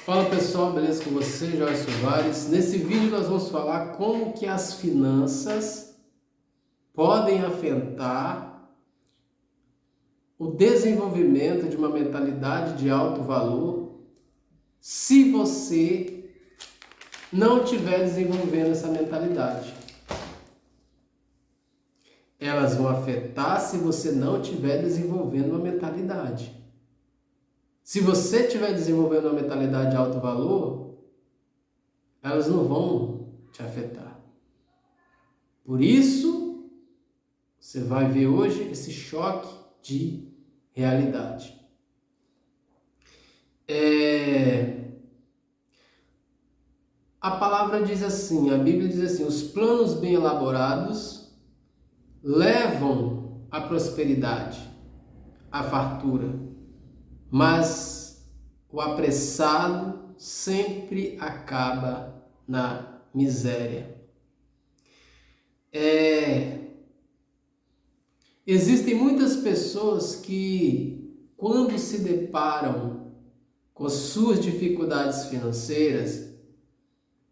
Fala pessoal, beleza com você? Jorge Soares. Nesse vídeo nós vamos falar como que as finanças podem afetar o desenvolvimento de uma mentalidade de alto valor se você não estiver desenvolvendo essa mentalidade. Elas vão afetar se você não estiver desenvolvendo uma mentalidade. Se você estiver desenvolvendo uma mentalidade de alto valor, elas não vão te afetar. Por isso, você vai ver hoje esse choque de realidade. A palavra diz assim, a Bíblia diz assim, os planos bem elaborados levam à prosperidade, à fartura, mas o apressado sempre acaba na miséria. Existem muitas pessoas que, quando se deparam com suas dificuldades financeiras,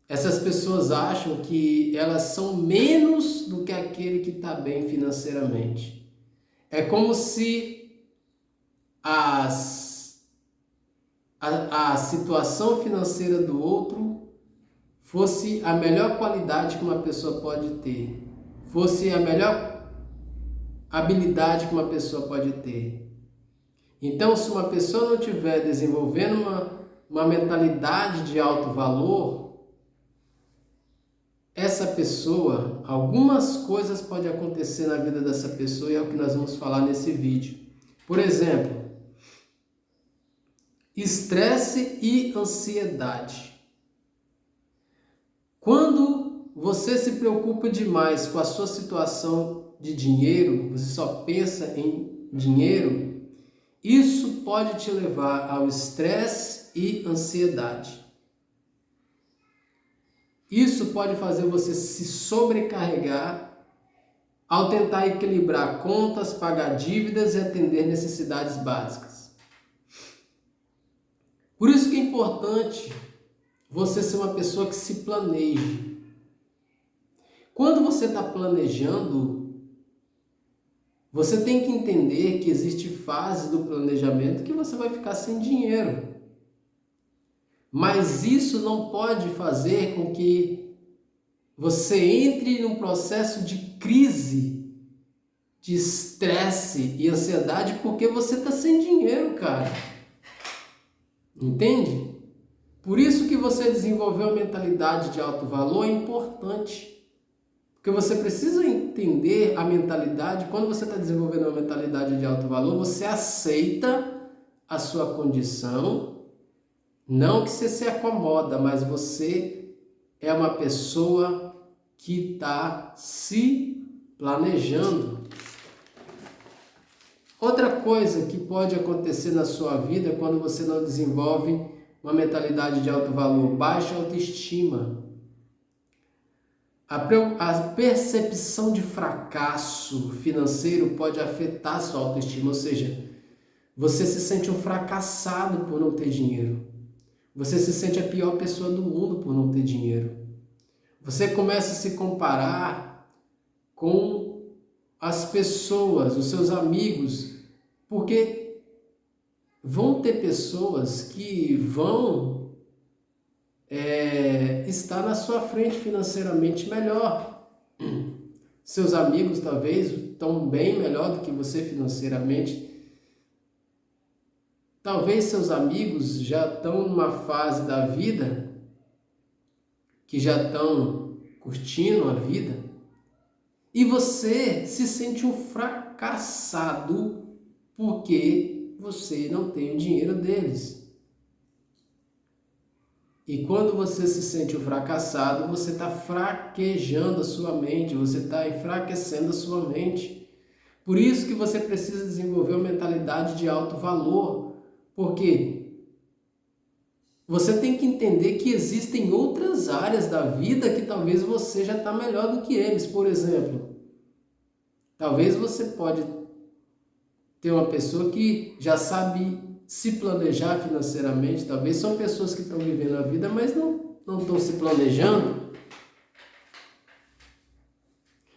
essas pessoas acham que elas são menos do que aquele que está bem financeiramente. É como se a situação financeira do outro fosse a melhor qualidade que uma pessoa pode ter, fosse a melhor habilidade que uma pessoa pode ter. Então, se uma pessoa não estiver desenvolvendo uma mentalidade de alto valor, essa pessoa, algumas coisas podem acontecer na vida dessa pessoa e é o que nós vamos falar nesse vídeo. Por exemplo, estresse e ansiedade. Quando você se preocupa demais com a sua situação de dinheiro, você só pensa em dinheiro, isso pode te levar ao estresse e ansiedade. Isso pode fazer você se sobrecarregar ao tentar equilibrar contas, pagar dívidas e atender necessidades básicas. Por isso que é importante você ser uma pessoa que se planeje. Quando você está planejando, você tem que entender que existe fase do planejamento que você vai ficar sem dinheiro. Mas isso não pode fazer com que você entre num processo de crise, de estresse e ansiedade porque você está sem dinheiro, cara. Entende? Por isso que você desenvolver uma mentalidade de alto valor é importante. Porque você precisa entender a mentalidade. Quando você está desenvolvendo uma mentalidade de alto valor, você aceita a sua condição. Não que você se acomoda, mas você é uma pessoa que está se planejando. Outra coisa que pode acontecer na sua vida quando você não desenvolve uma mentalidade de alto valor, baixa autoestima. A percepção de fracasso financeiro pode afetar a sua autoestima, ou seja, você se sente um fracassado por não ter dinheiro. Você se sente a pior pessoa do mundo por não ter dinheiro. Você começa a se comparar com as pessoas, os seus amigos, porque vão ter pessoas que vão estar na sua frente financeiramente melhor. Seus amigos talvez estão bem melhor do que você financeiramente. Talvez seus amigos já estão numa fase da vida que já estão curtindo a vida e você se sente um fracassado porque você não tem o dinheiro deles. E quando você se sente um fracassado, você está fraquejando a sua mente, você está enfraquecendo a sua mente. Por isso que você precisa desenvolver uma mentalidade de alto valor. Porque você tem que entender que existem outras áreas da vida que talvez você já está melhor do que eles. Por exemplo, talvez você pode ter uma pessoa que já sabe se planejar financeiramente, talvez são pessoas que estão vivendo a vida, mas não estão se planejando.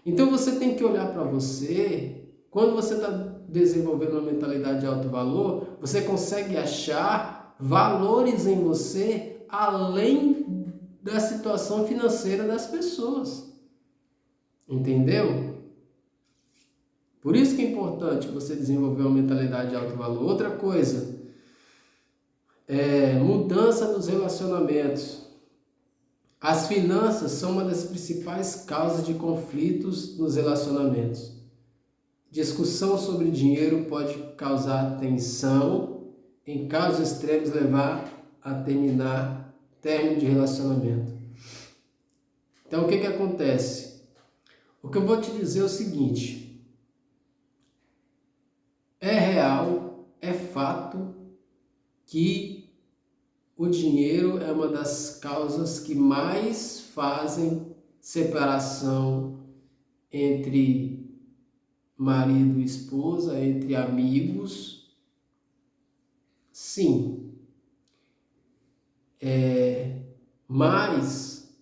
Então você tem que olhar para você. Quando você está desenvolvendo uma mentalidade de alto valor, você consegue achar valores em você além da situação financeira das pessoas. Entendeu? Por isso que é importante você desenvolver uma mentalidade de alto valor. Outra coisa, mudança nos relacionamentos. As finanças são uma das principais causas de conflitos nos relacionamentos. Discussão sobre dinheiro pode causar tensão, em casos extremos levar a término de relacionamento. Então o que acontece? O que eu vou te dizer é o seguinte: é real, é fato que o dinheiro é uma das causas que mais fazem separação entre marido e esposa, entre amigos. Sim. Mas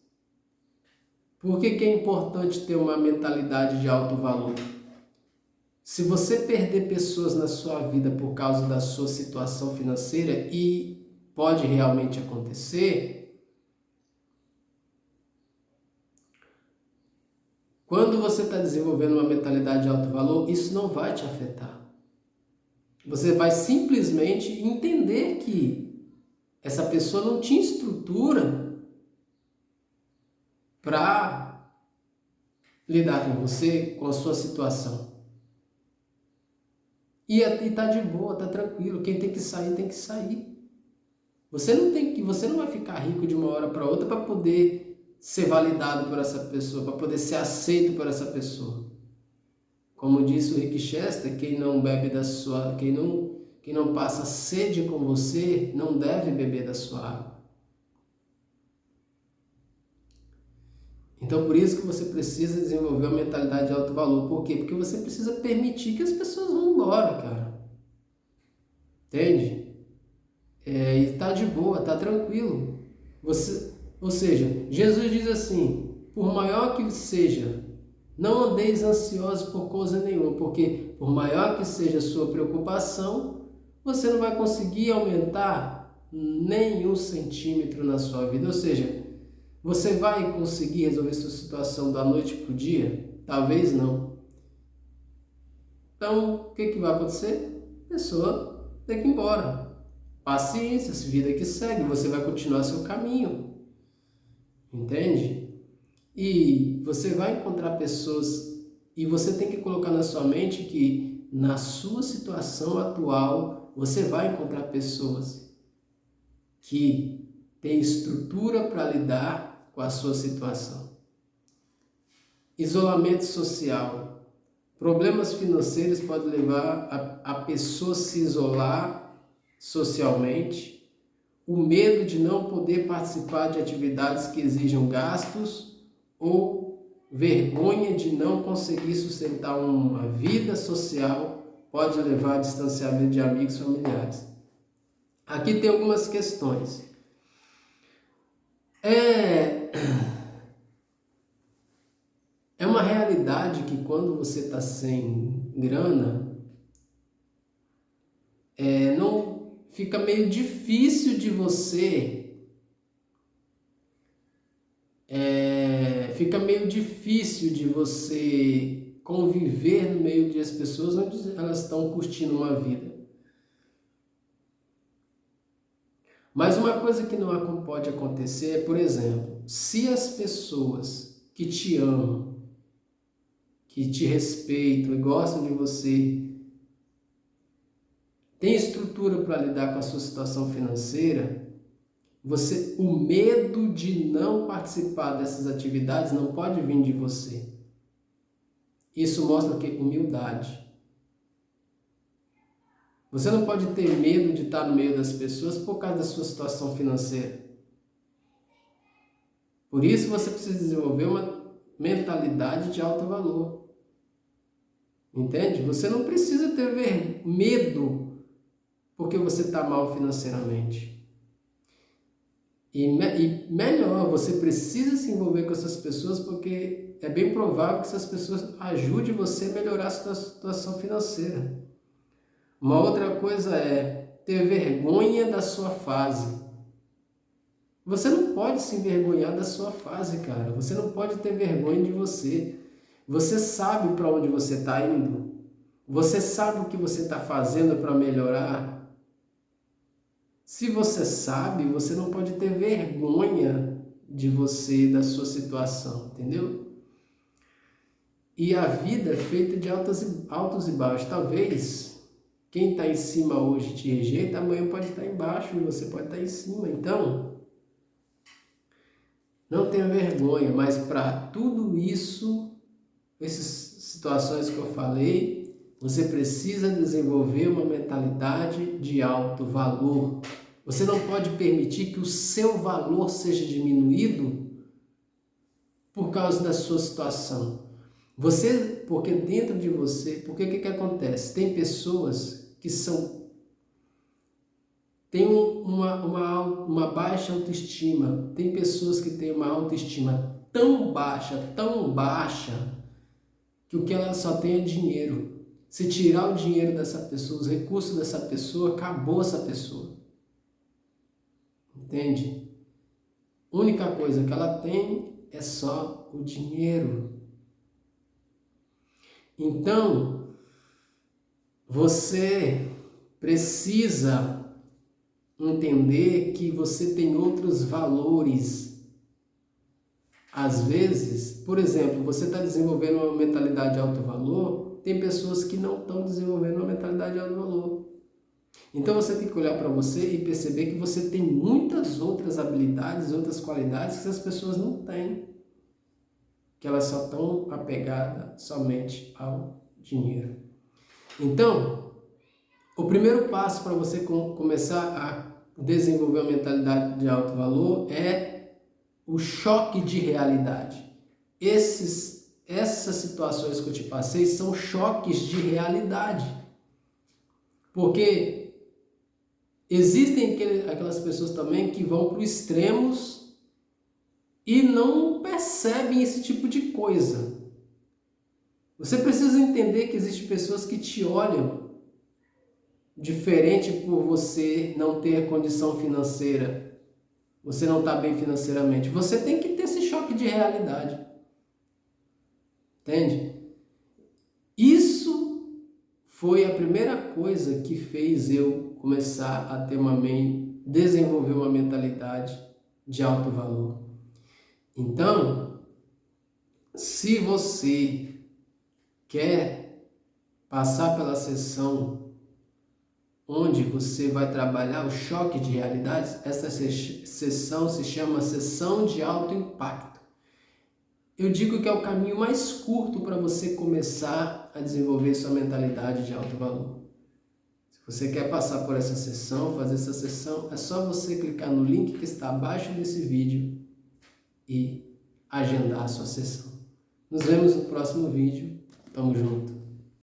por que é importante ter uma mentalidade de alto valor? Se você perder pessoas na sua vida por causa da sua situação financeira, e pode realmente acontecer, quando você está desenvolvendo uma mentalidade de alto valor, isso não vai te afetar. Você vai simplesmente entender que essa pessoa não tinha estrutura para lidar com você, com a sua situação. E tá de boa, tá tranquilo. Quem tem que sair, tem que sair. Você não vai ficar rico de uma hora para outra para poder ser validado por essa pessoa, para poder ser aceito por essa pessoa. Como disse o Rick Chester, quem não bebe da sua, quem não passa sede com você, não deve beber da sua água. Então por isso que você precisa desenvolver uma mentalidade de alto valor. Por quê? Porque você precisa permitir que as pessoas vão embora, cara. Entende? E tá de boa, tá tranquilo. Ou seja, Jesus diz assim: por maior que seja, não andeis ansiosos por coisa nenhuma, porque por maior que seja a sua preocupação, você não vai conseguir aumentar nenhum centímetro na sua vida. Ou seja, você vai conseguir resolver sua situação da noite para o dia? Talvez não. Então, o que vai acontecer? A pessoa tem que ir embora. Paciência, vida que segue, você vai continuar seu caminho. Entende? E você vai encontrar pessoas, e você tem que colocar na sua mente que na sua situação atual, você vai encontrar pessoas que têm estrutura para lidar com a sua situação. Isolamento social. Problemas financeiros podem levar a pessoa a se isolar socialmente. O medo de não poder participar de atividades que exijam gastos, ou vergonha de não conseguir sustentar uma vida social pode levar a distanciamento de amigos e familiares. Aqui tem algumas questões. É uma realidade que quando você está sem grana, não fica meio difícil de você conviver no meio de as pessoas onde elas estão curtindo uma vida. Mas uma coisa que não pode acontecer é, por exemplo, se as pessoas que te amam, que te respeitam e gostam de você, têm estrutura para lidar com a sua situação financeira, o medo de não participar dessas atividades não pode vir de você. Isso mostra o quê? Humildade. Você não pode ter medo de estar no meio das pessoas por causa da sua situação financeira. Por isso você precisa desenvolver uma mentalidade de alto valor. Entende? Você não precisa ter medo porque você está mal financeiramente. E melhor, você precisa se envolver com essas pessoas, porque é bem provável que essas pessoas ajudem você a melhorar a sua situação financeira. Uma outra coisa é ter vergonha da sua fase. Você não pode se envergonhar da sua fase, cara. Você não pode ter vergonha de você. Você sabe para onde você está indo. Você sabe o que você está fazendo para melhorar. Se você sabe, você não pode ter vergonha de você, da sua situação, entendeu? E a vida é feita de altos e baixos. Talvez quem está em cima hoje te rejeita, amanhã pode estar embaixo e você pode estar em cima. Então, não tenha vergonha, mas para tudo isso, essas situações que eu falei, você precisa desenvolver uma mentalidade de alto valor. Você não pode permitir que o seu valor seja diminuído por causa da sua situação. Porque dentro de você, porque o que acontece? Tem pessoas que têm uma baixa autoestima, tem pessoas que têm uma autoestima tão baixa, que o que ela só tem é dinheiro. Se tirar o dinheiro dessa pessoa, os recursos dessa pessoa, acabou essa pessoa. Entende? A única coisa que ela tem é só o dinheiro. Então, você precisa entender que você tem outros valores. Às vezes, por exemplo, você está desenvolvendo uma mentalidade de alto valor, tem pessoas que não estão desenvolvendo uma mentalidade de alto valor. Então você tem que olhar para você e perceber que você tem muitas outras habilidades, outras qualidades que essas pessoas não têm. Que elas só estão apegadas somente ao dinheiro. Então, o primeiro passo para você começar a desenvolver uma mentalidade de alto valor é o choque de realidade. Essas situações que eu te passei são choques de realidade. Porque existem aquelas pessoas também que vão para os extremos e não percebem esse tipo de coisa. Você precisa entender que existem pessoas que te olham diferente por você não ter a condição financeira. Você não está bem financeiramente. Você tem que ter esse choque de realidade. Entende? Isso foi a primeira coisa que fez eu começar a ter desenvolver uma mentalidade de alto valor. Então, se você quer passar pela sessão onde você vai trabalhar o choque de realidades, essa sessão se chama sessão de alto impacto. Eu digo que é o caminho mais curto para você começar a desenvolver sua mentalidade de alto valor. Se você quer passar por essa sessão, fazer essa sessão, é só você clicar no link que está abaixo desse vídeo e agendar a sua sessão. Nos vemos no próximo vídeo. Tamo junto.